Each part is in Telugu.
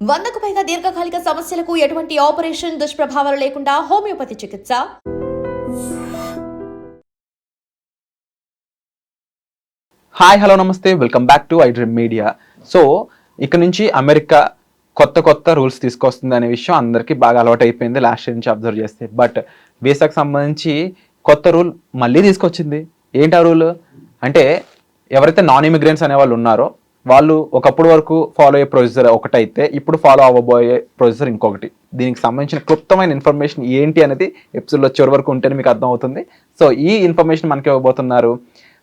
100కు పైగా దీర్ఘకాలిక సమస్యలకు ఎటువంటి ఆపరేషన్ దుష్ప్రభావాలు లేకుండా హోమియోపతి చికిత్స. హాయ్ హలో నమస్తే, welcome back to iDream media. So ఇక్కడ నుంచి అమెరికా కొత్త రూల్స్ తీసుకొస్తుంది అనే విషయం అందరికీ బాగా అలవాటు అయిపోయింది లాస్ట్ ఇయర్ నుంచి అబ్జర్వ్ చేస్తే. బట్ వీసాకు సంబంధించి కొత్త రూల్ మళ్ళీ తీసుకొచ్చింది. ఏంటి ఆ రూల్ అంటే, ఎవరైతే నాన్ ఇమిగ్రెంట్స్ అనే వాళ్ళు ఉన్నారో వాళ్ళు ఒకప్పుడు వరకు ఫాలో అయ్యే ప్రొసీజర్ ఒకటైతే ఇప్పుడు ఫాలో అవ్వబోయే ప్రొసీజర్ ఇంకొకటి. దీనికి సంబంధించిన క్లుప్తమైన ఇన్ఫర్మేషన్ ఏంటి అనేది ఎపిసోడ్లో చివరి వరకు ఉంటేనే మీకు అర్థం అవుతుంది. సో ఈ ఇన్ఫర్మేషన్ మనకి ఇవ్వబోతున్నారు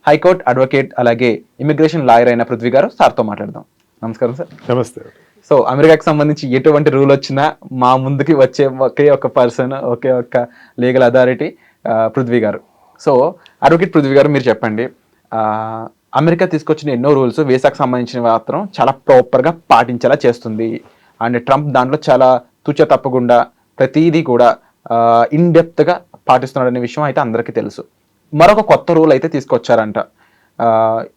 హైకోర్టు అడ్వకేట్ అలాగే ఇమిగ్రేషన్ లాయర్ అయిన పృథ్వీ గారు. సార్తో మాట్లాడదాం. నమస్కారం సార్. నమస్తే. సో అమెరికాకి సంబంధించి ఎటువంటి రూల్ వచ్చినా మా ముందుకి వచ్చే ఒకే ఒక పర్సన్, ఒకే ఒక్క లీగల్ అథారిటీ పృథ్వీ గారు. సో అడ్వకేట్ పృథ్వీ గారు, మీరు చెప్పండి, అమెరికా తీసుకొచ్చిన ఎన్నో రూల్స్ వీసాకు సంబంధించిన మాత్రం చాలా ప్రాపర్గా పాటించేలా చేస్తుంది. అండ్ ట్రంప్ దాంట్లో చాలా తుచ తప్పకుండా ప్రతిదీ కూడా ఇన్డెప్త్గా పాటిస్తున్నాడనే విషయం అయితే అందరికీ తెలుసు. మరొక కొత్త రూల్ అయితే తీసుకొచ్చారంట.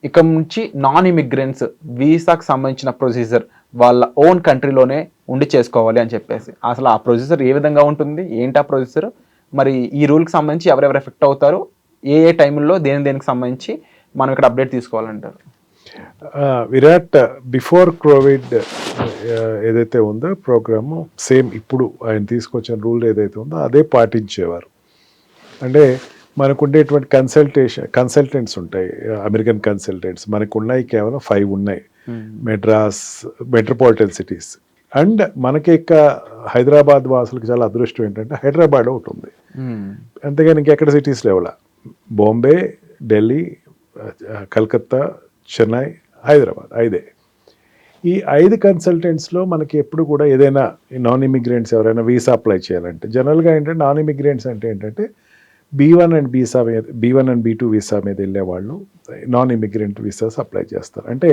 ఇక నుంచి నాన్ ఇమిగ్రెంట్స్ వీసాకు సంబంధించిన ప్రొసీజర్ వాళ్ళ ఓన్ కంట్రీలోనే ఉండి చేసుకోవాలి అని చెప్పేసి. అసలు ఆ ప్రొసీజర్ ఏ విధంగా ఉంటుంది, ఏంటి ఆ ప్రొసీజర్, మరి ఈ రూల్కి సంబంధించి ఎవరెవరు ఎఫెక్ట్ అవుతారు, ఏ టైంలో దేనికి సంబంధించి మనం ఇక్కడ అప్డేట్ తీసుకోవాలంటారు? విరాట్ బిఫోర్ కోవిడ్ ఏదైతే ఉందో ప్రోగ్రాము సేమ్ ఇప్పుడు ఆయన తీసుకొచ్చిన రూల్ ఏదైతే ఉందో అదే పాటించేవారు. అంటే మనకు ఉండేటువంటి కన్సల్టెంట్స్ ఉంటాయి, అమెరికన్ కన్సల్టెంట్స్ మనకు ఉన్నాయి, కేవలం 5 ఉన్నాయి. Metropolitan cities. అండ్ మనకి ఇక హైదరాబాద్ వాసులకు చాలా అదృష్టం ఏంటంటే హైదరాబాద్ ఒకటి ఉంది. అంతేగాని ఇంకెక్కడ సిటీస్ లేవులా. బాంబే, ఢిల్లీ, కలకత్తా, చెన్నై, హైదరాబాద్ 5. ఈ 5 కన్సల్టెంట్స్లో మనకి ఎప్పుడు కూడా ఏదైనా నాన్ ఇమిగ్రెంట్స్ ఎవరైనా వీసా అప్లై చేయాలంటే జనరల్గా ఏంటంటే నాన్ ఇమిగ్రెంట్స్ అంటే ఏంటంటే B1 అండ్ B2 వీసా మీద వెళ్ళే వాళ్ళు నాన్ ఇమిగ్రెంట్ వీసాస్ అప్లై చేస్తారు. అంటే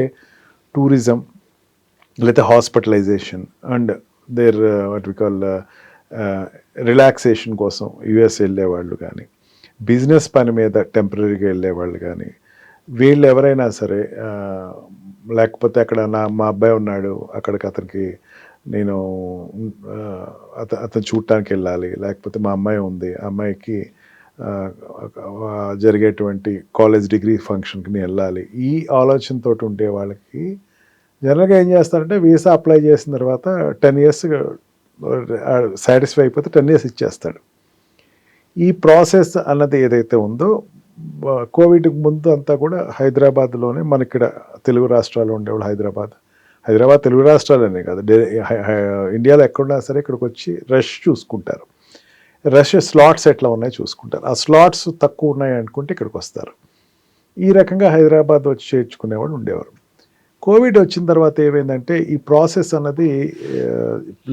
టూరిజం లేకపోతే hospitalization and there what we call relaxation కోసం యుఎస్ వెళ్ళేవాళ్ళు కానీ, బిజినెస్ పని మీద టెంపరీగా వెళ్ళేవాళ్ళు కానీ, వీళ్ళు ఎవరైనా సరే, లేకపోతే అక్కడ మా అబ్బాయి ఉన్నాడు అక్కడికి అతనికి నేను అతను చూడటానికి వెళ్ళాలి, లేకపోతే మా అమ్మాయి ఉంది ఆ అమ్మాయికి జరిగేటువంటి కాలేజ్ డిగ్రీ ఫంక్షన్కి నేను వెళ్ళాలి, ఈ ఆలోచనతో ఉండే వాళ్ళకి జనరల్గా ఏం చేస్తారంటే వీసా అప్లై చేసిన తర్వాత 10 years సాటిస్ఫై అయిపోతే 10 years ఇచ్చేస్తాడు. ఈ ప్రాసెస్ అన్నది ఏదైతే ఉందో కోవిడ్కి ముందు అంతా కూడా హైదరాబాద్లోనే మనకిక్కడ తెలుగు రాష్ట్రాల్లో ఉండేవాళ్ళు హైదరాబాద్ తెలుగు రాష్ట్రాలనే కాదు, ఇండియాలో ఎక్కడున్నా సరే ఇక్కడికి వచ్చి రష్ చూసుకుంటారు. రష్ స్లాట్స్ ఎట్లా ఉన్నాయో చూసుకుంటారు. ఆ స్లాట్స్ తక్కువ ఉన్నాయి అనుకుంటే ఇక్కడికి వస్తారు. ఈ రకంగా హైదరాబాద్ వచ్చి చేర్చుకునేవాళ్ళు ఉండేవారు. కోవిడ్ వచ్చిన తర్వాత ఏమైందంటే ఈ ప్రాసెస్ అన్నది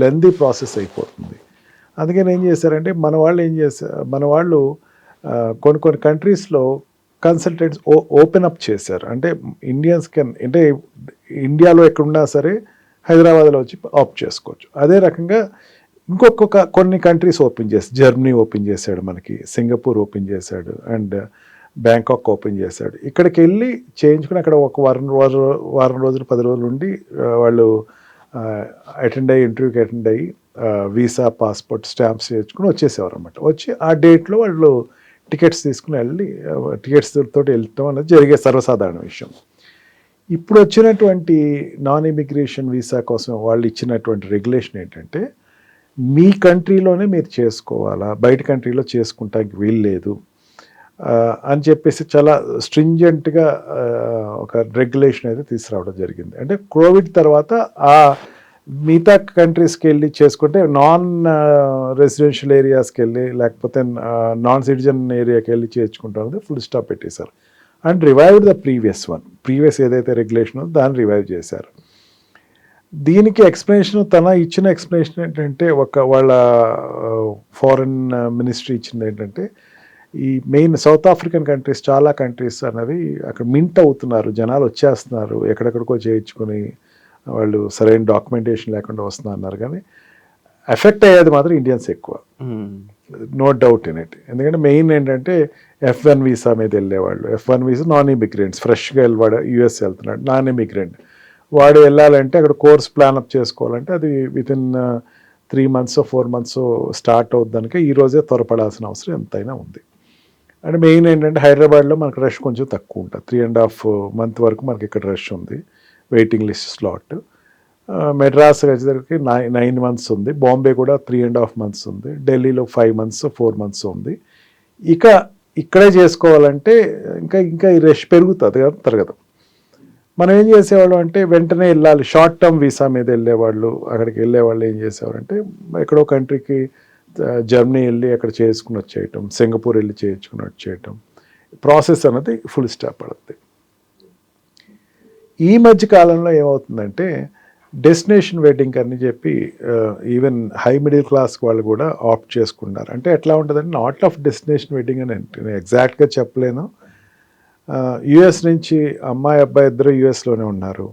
లెందీ ప్రాసెస్ అయిపోతుంది. అందుకని ఏం చేశారంటే మన వాళ్ళు కొన్ని కంట్రీస్లో కన్సల్టెంట్స్ ఓపెన్ అప్ చేశారు. అంటే అంటే ఇండియాలో ఎక్కడున్నా సరే హైదరాబాద్లో వచ్చి ఆప్ చేసుకోవచ్చు. అదే రకంగా కొన్ని కంట్రీస్ ఓపెన్ చేశారు. జర్మనీ ఓపెన్ చేశాడు, మనకి సింగపూర్ ఓపెన్ చేశాడు, అండ్ బ్యాంకాక్ ఓపెన్ చేశాడు. ఇక్కడికి వెళ్ళి చేయించుకుని అక్కడ ఒక వారం రోజులు 10 రోజులు ఉండి వాళ్ళు ఇంటర్వ్యూకి అటెండ్ అయ్యి వీసా, పాస్పోర్ట్, స్టాంప్స్ చేయించుకుని వచ్చేసేవారు అనమాట. వచ్చి ఆ డేట్లో వాళ్ళు టికెట్స్ తీసుకుని వెళ్ళి టికెట్స్ తోటి వెళ్ళటం అనేది జరిగే సర్వసాధారణ విషయం. ఇప్పుడు వచ్చినటువంటి నాన్ ఇమిగ్రేషన్ వీసా కోసం వాళ్ళు ఇచ్చినటువంటి రెగ్యులేషన్ ఏంటంటే మీ కంట్రీలోనే మీరు చేసుకోవాలా, బయట కంట్రీలో చేసుకుంటానికి వీల్లేదు అని చెప్పేసి చాలా స్ట్రింజెంట్గా ఒక రెగ్యులేషన్ అయితే తీసుకురావడం జరిగింది. అంటే కోవిడ్ తర్వాత ఆ మిగతా కంట్రీస్కి వెళ్ళి చేసుకుంటే నాన్ రెసిడెన్షియల్ ఏరియాస్కి వెళ్ళి లేకపోతే నాన్ సిటిజన్ ఏరియాకి వెళ్ళి చేసుకుంటారని ఫుల్ స్టాప్ పెట్టేశారు. అండ్ రివైవ్డ్ ద ప్రీవియస్ ఏదైతే రెగ్యులేషన్ ఉందో దాన్ని రివైవ్ చేశారు. దీనికి ఇచ్చిన ఎక్స్ప్లెనేషన్ ఏంటంటే వాళ్ళ ఫారెన్ మినిస్ట్రీ ఇచ్చింది ఏంటంటే ఈ మెయిన్ సౌత్ ఆఫ్రికన్ కంట్రీస్, చాలా కంట్రీస్ అనేవి అక్కడ మింట్ అవుతున్నారు, జనాలు వచ్చేస్తున్నారు, ఎక్కడెక్కడికో చేయించుకొని వాళ్ళు సరైన డాక్యుమెంటేషన్ లేకుండా వస్తున్నారు. కానీ ఎఫెక్ట్ అయ్యేది మాత్రం ఇండియన్స్ ఎక్కువ, నో డౌట్ ఇన్ ఇట్. ఎందుకంటే మెయిన్ ఏంటంటే F1 వీసా మీద వెళ్ళేవాళ్ళు, F1 వీసా నాన్ ఇమిగ్రెంట్స్, ఫ్రెష్గా వెళ్ళాడు యూఎస్ వెళ్తున్నాడు నాన్ ఇమిగ్రెంట్, వాడు వెళ్ళాలంటే అక్కడ కోర్స్ ప్లాన్ అప్ చేసుకోవాలంటే అది వితిన్ 3 months 4 months స్టార్ట్ అవుద్దనిక ఈ రోజే త్వరపడాల్సిన అవసరం ఎంతైనా ఉంది. అండ్ మెయిన్ ఏంటంటే హైదరాబాద్లో మనకు రష్ కొంచెం తక్కువ ఉంటుంది. 3.5 months వరకు మనకి ఇక్కడ రష్ ఉంది, వెయిటింగ్ లిస్ట్ స్లాట్. మెడ్రాస్ వచ్చేసరికి 9 months ఉంది, బాంబే కూడా 3.5 months ఉంది, ఢిల్లీలో 5 months 4 months ఉంది. ఇక ఇక్కడే చేసుకోవాలంటే ఇంకా ఈ రష్ పెరుగుతుంది కదా, తరగదు. మనం ఏం చేసేవాళ్ళం అంటే వెంటనే వెళ్ళాలి, షార్ట్ టర్మ్ వీసా మీద వెళ్ళేవాళ్ళు. అక్కడికి వెళ్ళేవాళ్ళు ఏం చేసేవారంటే ఎక్కడో కంట్రీకి జర్మనీ వెళ్ళి అక్కడ చేసుకుని వచ్చేయటం, సింగపూర్ వెళ్ళి చేసుకుని వచ్చేయటం, ప్రాసెస్ అనేది ఫుల్ స్టాప్ పడుతుంది. ఈ మధ్య కాలంలో ఏమవుతుందంటే డెస్టినేషన్ వెడ్డింగ్ అని చెప్పి ఈవెన్ హై మిడిల్ క్లాస్ వాళ్ళు కూడా ఆప్ట్ చేసుకున్నారు. అంటే ఎట్లా ఉంటుందంటే నాట్ ఆఫ్ డెస్టినేషన్ వెడ్డింగ్ అని నేను ఎగ్జాక్ట్గా చెప్పలేను. యుఎస్ నుంచి అమ్మాయి అబ్బాయి ఇద్దరు యుఎస్లోనే ఉన్నారు,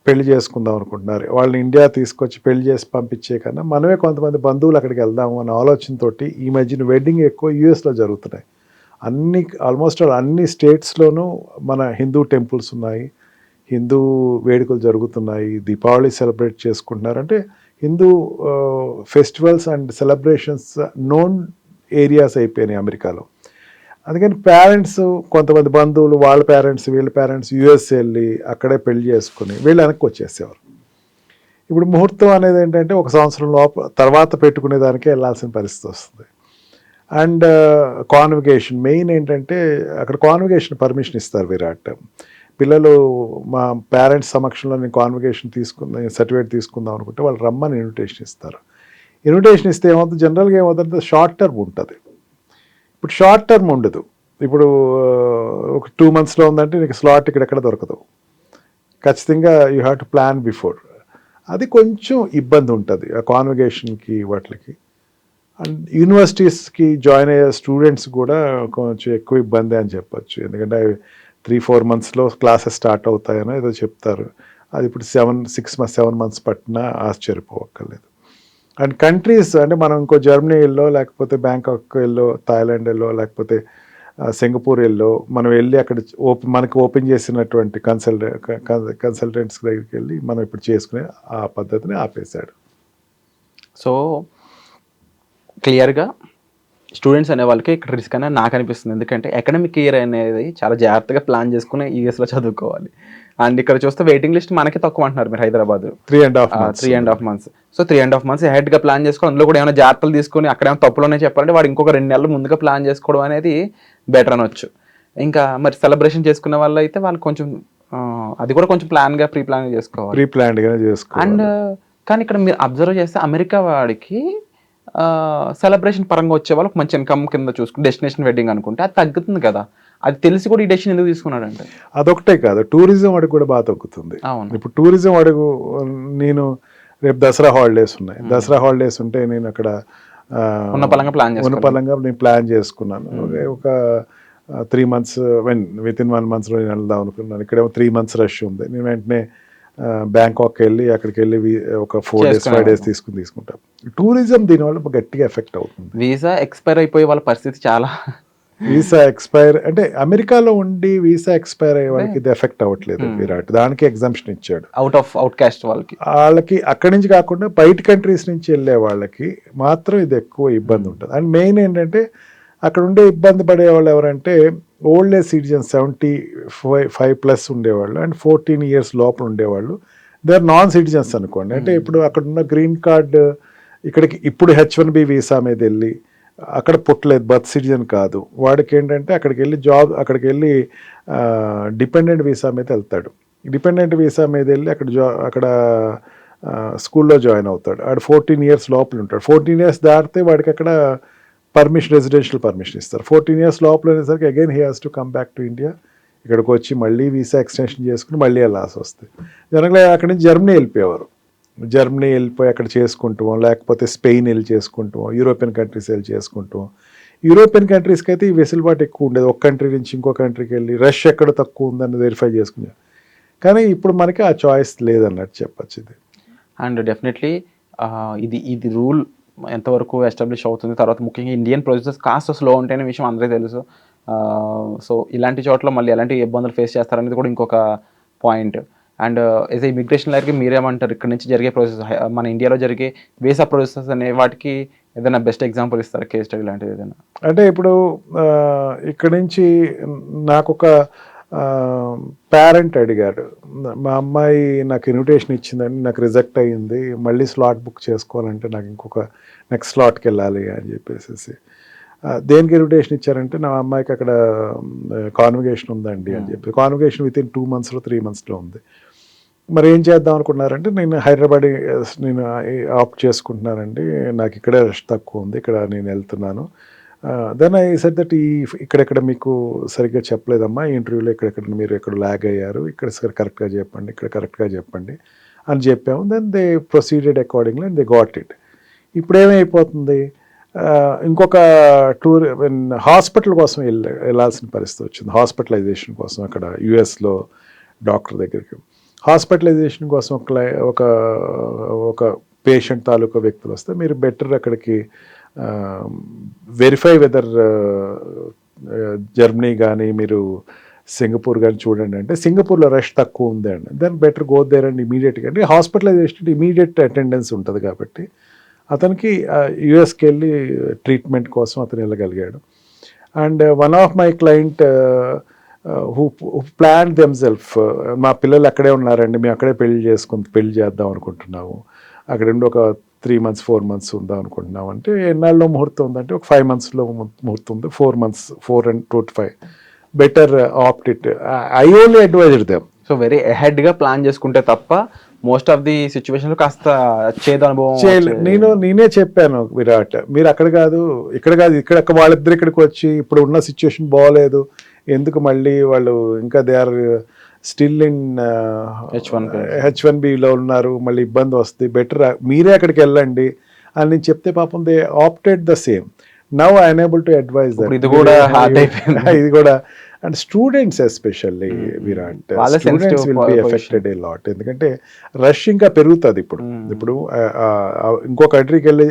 పెళ్లి చేసుకుందాం అనుకుంటున్నారు. వాళ్ళని ఇండియా తీసుకొచ్చి పెళ్లి చేసి పంపించే కన్నా మనమే కొంతమంది బంధువులు అక్కడికి వెళ్దాము అనే ఆలోచనతోటి ఈ మధ్యన వెడ్డింగ్ ఎక్కువ యుఎస్లో జరుగుతున్నాయి. ఆల్మోస్ట్ అన్ని స్టేట్స్లోనూ మన హిందూ టెంపుల్స్ ఉన్నాయి, హిందూ వేడుకలు జరుగుతున్నాయి, దీపావళి సెలబ్రేట్ చేసుకుంటున్నారు. అంటే Hindu festivals and celebrations known areas అయిపోయినాయి అమెరికాలో. అందుకని పేరెంట్స్ కొంతమంది బంధువులు వాళ్ళ పేరెంట్స్ వీళ్ళ పేరెంట్స్ యుఎస్ వెళ్ళి అక్కడే పెళ్లి చేసుకుని వీళ్ళు వెనక్కి వచ్చేసేవారు. ఇప్పుడు ముహూర్తం అనేది ఏంటంటే 1 సంవత్సరం తర్వాత పెట్టుకునే దానికే వెళ్ళాల్సిన పరిస్థితి వస్తుంది. అండ్ కాన్వికేషన్ మెయిన్ ఏంటంటే అక్కడ కాన్వికేషన్ పర్మిషన్ ఇస్తారు విరాట్. పిల్లలు మా పేరెంట్స్ సమక్షంలో నేను కాన్వికేషన్ సర్టిఫికేట్ తీసుకుందాం అనుకుంటే వాళ్ళు రమ్మని ఇన్విటేషన్ ఇస్తారు. ఇన్విటేషన్ ఇస్తే ఏమవుతుంది, జనరల్గా ఏమవుతుందంటే షార్ట్ టర్మ్ ఉంటుంది. ఇప్పుడు షార్ట్ టర్మ్ ఉండదు. ఇప్పుడు ఒక 2 monthsలో ఉందంటే నీకు స్లాట్ ఇక్కడెక్కడ దొరకదు, ఖచ్చితంగా you have to plan before. అది కొంచెం ఇబ్బంది ఉంటుంది ఆ కాన్వికేషన్కి వాటికి. అండ్ యూనివర్సిటీస్కి జాయిన్ అయ్యే స్టూడెంట్స్ కూడా కొంచెం ఎక్కువ ఇబ్బంది అని చెప్పచ్చు. ఎందుకంటే 3-4 monthsలో క్లాసెస్ స్టార్ట్ అవుతాయనో ఏదో చెప్తారు. అది ఇప్పుడు 7 months పట్టినా ఆశ్చర్యపోవక్కర్లేదు. అండ్ కంట్రీస్ అంటే మనం ఇంకో జర్మనీ వెళ్ళో లేకపోతే బ్యాంకాక్ వెళ్ళో థాయిలాండ్ వెళ్ళో లేకపోతే సింగపూర్ వెళ్ళో మనం వెళ్ళి అక్కడ మనకి ఓపెన్ చేసినటువంటి కన్సల్టెంట్స్ దగ్గరికి వెళ్ళి మనం ఇప్పుడు చేసుకునే ఆ పద్ధతిని ఆపేశాడు. సో క్లియర్గా స్టూడెంట్స్ అనే వాళ్ళకి ఇక్కడ రిస్క్ అనేది నాకు అనిపిస్తుంది. ఎందుకంటే అకాడమిక్ ఇయర్ అనేది చాలా జాగ్రత్తగా ప్లాన్ చేసుకుని యూఎస్లో చదువుకోవాలి. అండ్ ఇక్కడ చూస్తే వెయిటింగ్ లిస్ట్ మనకి తక్కువ అంటున్నారు మీరు హైదరాబాద్ 3.5 months. సో 3.5 months హెడ్గా ప్లాన్ చేసుకోవాలి. అందులో కూడా ఏమైనా జాగ్రత్తలు తీసుకొని అక్కడ ఏమైనా తప్పులోనే చెప్పాలంటే వాడు ఇంకొక 2 నెలలు ముందుగా ప్లాన్ చేసుకోవడం అనేది బెటర్ అనొచ్చు. ఇంకా మరి సెలబ్రేషన్ చేసుకునే వాళ్ళు అయితే వాళ్ళు కొంచెం అది కూడా కొంచెం ప్రీ ప్లాన్ చేసుకోవాలి. అండ్ కానీ ఇక్కడ మీరు అబ్జర్వ్ చేస్తే అమెరికా వాడికి సెలబ్రేషన్ పరంగా వచ్చే వాళ్ళకి మంచి ఇన్కమ్ కింద చూసుకుని డెస్టినేషన్ వెడ్డింగ్ అనుకుంటే అది తగ్గుతుంది కదా. అది తెలిసి కూడా ఈ డెసిషన్ ఎందుకు తీసుకున్నాడంటే అదొకటే కాదు, టూరిజం అడుగు కూడా బాగా తగ్గుతుంది. ఇప్పుడు టూరిజం అడుగు నేను రేపు దసరా హాలిడేస్ ఉన్నాయి, దసరా హాలిడేస్ ఉంటే నేను అక్కడ ఉన్న పలంగా నేను ప్లాన్ చేసుకున్నాను. ఒక 3 months వితిన్ 1 monthలో నేను వెళ్దాం అనుకున్నాను. ఇక్కడేమో 3 months రష్ ఉంది. నేను వెంటనే బ్యాంకాక్ వెళ్ళి అక్కడికి వెళ్ళి ఒక 4 days 5 days తీసుకుంటాం. టూరిజం దీనివల్ల గట్టిగా ఎఫెక్ట్ అవుతుంది. వీసా ఎక్స్పైర్ అయిపోయే వాళ్ళ పరిస్థితి చాలా వీసా ఎక్స్పైర్ అంటే అమెరికాలో ఉండి వీసా ఎక్స్పైర్ అయ్యే వాళ్ళకి ఇది ఎఫెక్ట్ అవ్వట్లేదు విరాట్. దానికి ఎగ్జామ్షన్ ఇచ్చాడు అవుట్ కాస్ట్ వాళ్ళకి. అక్కడి నుంచి కాకుండా బయట కంట్రీస్ నుంచి వెళ్ళే వాళ్ళకి మాత్రం ఇది ఎక్కువ ఇబ్బంది ఉంటుంది. అండ్ మెయిన్ ఏంటంటే అక్కడ ఉండే ఇబ్బంది పడే వాళ్ళు ఎవరంటే ఓల్డ్ ఏజ్ సిటిజన్స్ 75+ ఉండేవాళ్ళు అండ్ 14 years లోపల ఉండేవాళ్ళు. దే ఆర్ నాన్ సిటిజన్స్ అనుకోండి. అంటే ఇప్పుడు అక్కడ ఉన్న గ్రీన్ కార్డ్ ఇక్కడికి ఇప్పుడు H1B వీసా మీద వెళ్ళి అక్కడ పుట్టలేదు, బర్త్ సిటిజన్ కాదు, వాడికి ఏంటంటే అక్కడికి వెళ్ళి డిపెండెంట్ వీసా మీద వెళ్తాడు. డిపెండెంట్ వీసా మీద వెళ్ళి అక్కడ స్కూల్లో జాయిన్ అవుతాడు. ఆడు 14 years లోపల ఉంటాడు. 14 years దాటితే వాడికి అక్కడ రెసిడెన్షియల్ పర్మిషన్ ఇస్తారు. 14 years లోపల అనేసరికి again he has to come back to India. ఇక్కడికి వచ్చి మళ్ళీ వీసా ఎక్స్టెన్షన్ చేసుకుని మళ్ళీ వెళ్ళాల్సి వస్తుంది. జనరల్గా అక్కడి నుంచి జర్మనీ వెళ్ళిపోయి అక్కడ చేసుకుంటాం, లేకపోతే స్పెయిన్ వెళ్ళి చేసుకుంటాం, యూరోపియన్ కంట్రీస్ వెళ్ళి చేసుకుంటాం. యూరోపియన్ కంట్రీస్కి అయితే ఈ వెసులుబాటు ఎక్కువ ఉండేది. ఒక కంట్రీ నుంచి ఇంకో కంట్రీకి వెళ్ళి రష్ ఎక్కడ తక్కువ ఉందని వెరిఫై చేసుకున్నాం. కానీ ఇప్పుడు మనకి ఆ చాయిస్ లేదన్నట్టు చెప్పచ్చు ఇది. అండ్ డెఫినెట్లీ ఇది రూల్ ఎంతవరకు ఎస్టాబ్లిష్ అవుతుంది, తర్వాత ముఖ్యంగా ఇండియన్ ప్రొసెసర్స్ కాస్త స్లో ఉంటేనే విషయం అందరికీ తెలుసు. సో ఇలాంటి చోట్ల మళ్ళీ ఎలాంటి ఇబ్బందులు ఫేస్ చేస్తారనేది కూడా ఇంకొక పాయింట్. అండ్ యాజ్ ఇమిగ్రేషన్ లాయర్కి మీరేమంటారు? ఇక్కడ నుంచి జరిగే ప్రాసెస్, మన ఇండియాలో జరిగే వీసా ప్రాసెస్ అనే వాటికి ఏదైనా బెస్ట్ ఎగ్జాంపుల్ ఇస్తారు, కేస్ స్టడీ లాంటిది ఏదైనా? అంటే ఇప్పుడు ఇక్కడ నుంచి నాకు ఒక పేరెంట్ అడిగాడు, మా అమ్మాయి నాకు ఇన్విటేషన్ ఇచ్చిందండి, నాకు రిజెక్ట్ అయ్యింది, మళ్ళీ స్లాట్ బుక్ చేసుకోవాలంటే నాకు ఇంకొక నెక్స్ట్ స్లాట్కి వెళ్ళాలి అని చెప్పేసి. దేనికి ఇన్విటేషన్ ఇచ్చారంటే నా అమ్మాయికి అక్కడ కాన్వికేషన్ ఉందండి అని చెప్పి. కాన్వికేషన్ విత్ ఇన్ 2 monthsలో 3 monthsలో ఉంది. మరి ఏం చేద్దాం అనుకున్నారంటే నేను హైదరాబాద్ నేను ఆప్ట్ చేసుకుంటున్నానండి, నాకు ఇక్కడే రష్ తక్కువ ఉంది, ఇక్కడ నేను వెళ్తున్నాను. దెన్ ఐ సెడ్ దట్ ఇక్కడెక్కడ మీకు సరిగ్గా చెప్పలేదమ్మా, ఈ ఇంటర్వ్యూలో ఇక్కడెక్కడ మీరు ఎక్కడ ల్యాగ్ అయ్యారు, ఇక్కడ సరే కరెక్ట్గా చెప్పండి, ఇక్కడ కరెక్ట్గా చెప్పండి అని చెప్పాము. Then they proceeded accordingly and they got it. ఇప్పుడు ఏమైపోతుంది, ఇంకొక హాస్పిటల్ కోసం వెళ్ళాల్సిన పరిస్థితి వచ్చింది, హాస్పిటలైజేషన్ కోసం. అక్కడ యుఎస్లో డాక్టర్ దగ్గరికి హాస్పిటలైజేషన్ కోసం ఒక పేషెంట్ తాలూకా వ్యక్తులు వస్తే మీరు బెటర్ అక్కడికి వెరిఫై వెదర్ జర్మనీ కానీ మీరు సింగపూర్ కానీ చూడండి అంటే, సింగపూర్లో రష్ తక్కువ ఉంది అండి, then better go there and ఇమీడియట్గా. అంటే హాస్పిటలైజేషన్ ఇమీడియట్ అటెండెన్స్ ఉంటుంది కాబట్టి అతనికి యుఎస్కి వెళ్ళి ట్రీట్మెంట్ కోసం అతను వెళ్ళగలిగాడు. And one of my client who plan themselves, మా పిల్లలు అక్కడే ఉన్నారండి, మేము అక్కడే పెళ్లి చేద్దాం అనుకుంటున్నాము, అక్కడ ఉండి ఒక 3 months 4 months ఉందాం అనుకుంటున్నాం అంటే, ఎన్నాళ్ళలో ముహూర్తం ఉందంటే ఒక 5 monthsలో ముహూర్తం ఉంది, 4 months 4 and 2 to 5 better opt it. I only advised them. So very అహెడ్గా ప్లాన్ చేసుకుంటే తప్ప మోస్ట్ ఆఫ్ ది సిచ్యువేషన్లో కాస్త చేదు అనుభవం. నేనే చెప్పాను విరాట్, మీరు అక్కడ కాదు ఇక్కడ కాదు, ఇక్కడ వాళ్ళిద్దరు ఇక్కడికి వచ్చి ఇప్పుడు ఉన్న సిచ్యువేషన్ బాగోలేదు, ఎందుకు మళ్ళీ వాళ్ళు ఇంకా దే ఆర్ స్టిల్ ఇన్ H1Bలో ఉన్నారు, మళ్ళీ ఇబ్బంది వస్తుంది, బెటర్ మీరే అక్కడికి వెళ్ళండి అని నేను చెప్తే పాపం they opted the same. Now I am able to advise that. ఇది కూడా హార్డ్ అయిపోయింది. ఇది కూడా and students especially Virat, students will be affected a lot. ఎందుకంటే రష్ ఇంకా పెరుగుతుంది ఇప్పుడు ఇంకో కంట్రీకి వెళ్ళి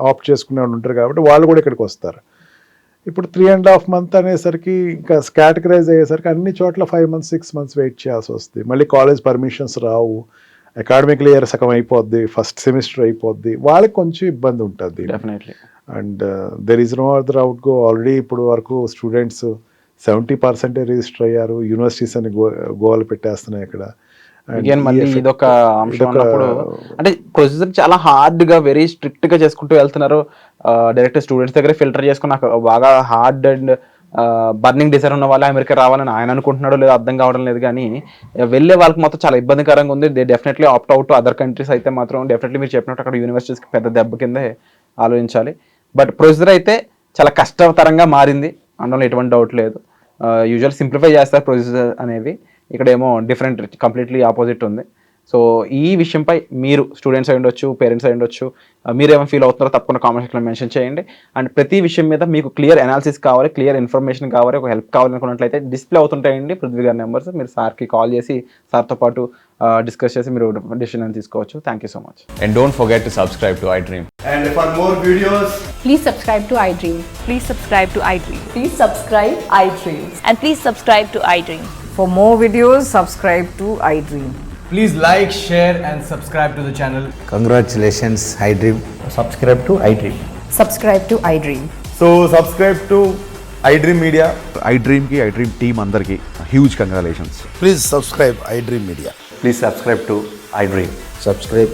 ఆప్ట్ చేసుకునే వాళ్ళు ఉంటారు కాబట్టి వాళ్ళు కూడా ఇక్కడికి వస్తారు. ఇప్పుడు 3.5 months అనేసరికి ఇంకా కేటగరైజ్ అయ్యేసరికి అన్ని చోట్ల 5 months 6 months వెయిట్ చేయాల్సి వస్తుంది. మళ్ళీ కాలేజ్ పర్మిషన్స్ రావు, అకాడమిక్ ఇయర్ సగం అయిపోద్ది, ఫస్ట్ సెమిస్టర్ అయిపోద్ది, వాళ్ళకి కొంచెం ఇబ్బంది ఉంటుంది. Definitely. And there is no other out go. Already ఇప్పుడు వరకు స్టూడెంట్స్ 70% రిజిస్టర్ అయ్యారు, యూనివర్సిటీస్ అని గోల్ పెట్టేస్తున్నాయి ఇక్కడ. మళ్ళీ ఇదొక అంశం అన్నప్పుడు అంటే ప్రొసీజర్ చాలా హార్డ్ గా వెరీ స్ట్రిక్ట్ గా చేసుకుంటూ వెళ్తున్నారు. డైరెక్ట్ స్టూడెంట్స్ దగ్గర ఫిల్టర్ చేసుకుని నాకు బాగా హార్డ్ అండ్ బర్నింగ్ డిజైర్ ఉన్న వాళ్ళు అమెరికా రావాలని ఆయన అనుకుంటున్నాడో లేదో అర్థం కావడం లేదు, కానీ వెళ్ళే వాళ్ళకి మాత్రం చాలా ఇబ్బందికరంగా ఉంది. They definitely opt out other countries అయితే మాత్రం డెఫినెట్లీ మీరు చెప్పినట్టు అక్కడ యూనివర్సిటీస్కి పెద్ద దెబ్బ కిందే ఆలోచించాలి. బట్ ప్రొసీజర్ అయితే చాలా కష్టతరంగా మారింది అనడంలో ఎటువంటి డౌట్ లేదు. యూజువల్ సింప్లిఫై చేస్తారు ప్రొసీజర్ అనేవి, ఇక్కడేమో డిఫరెంట్ కంప్లీట్లీ ఆపోజిట్ ఉంది. సో ఈ విషయంపై మీరు స్టూడెంట్స్ అయి ఉండొచ్చు, పేరెంట్స్ అయి ఉండొచ్చు, మీరేమైనా ఫీల్ అవుతున్నారో తప్పకుండా కామెంట్ సెక్షన్లో మెన్షన్ చేయండి. అండ్ ప్రతి విషయం మీద మీకు క్లియర్ అనాలిసిస్ కావాలి, క్లియర్ ఇన్ఫర్మేషన్ కావాలి, ఒక హెల్ప్ కావాలనుకున్నట్లయితే డిస్ప్లే అవుతుంటాయండి పృథ్వీ గారి నెంబర్స్. మీరు సార్కి కాల్ చేసి సార్తో పాటు డిస్కస్ చేసి మీరు డెసిషన్ తీసుకోవచ్చు. Thank you so much. And don't forget to subscribe to iDream. And for more videos, please subscribe to iDream. Please subscribe to iDream. Please subscribe iDream. And please subscribe to iDream. For more videos, subscribe to iDream. please like, share and subscribe to the channel. Congratulations, iDream. Subscribe to iDream. Subscribe to iDream. So subscribe to iDream Media. iDream team andarki huge congratulations. Please subscribe iDream Media. Please subscribe to iDream. Subscribe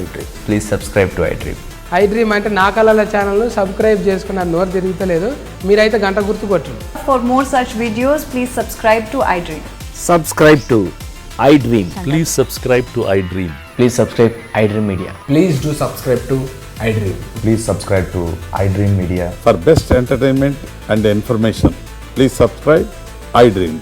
iDream. Please subscribe to iDream. iDream అంటే నా కళల ఛానల్ను సబ్స్క్రైబ్ చేసుకున్న నోరు తిరుగుతలేదు, మీరైతే గంట గుర్తు కొట్టండి. For more such videos, please subscribe to iDream. Subscribe to iDream. Please subscribe to iDream. Please subscribe iDream Media. Please do subscribe to iDream. Please subscribe to iDream Media. For best entertainment and information, please subscribe iDream.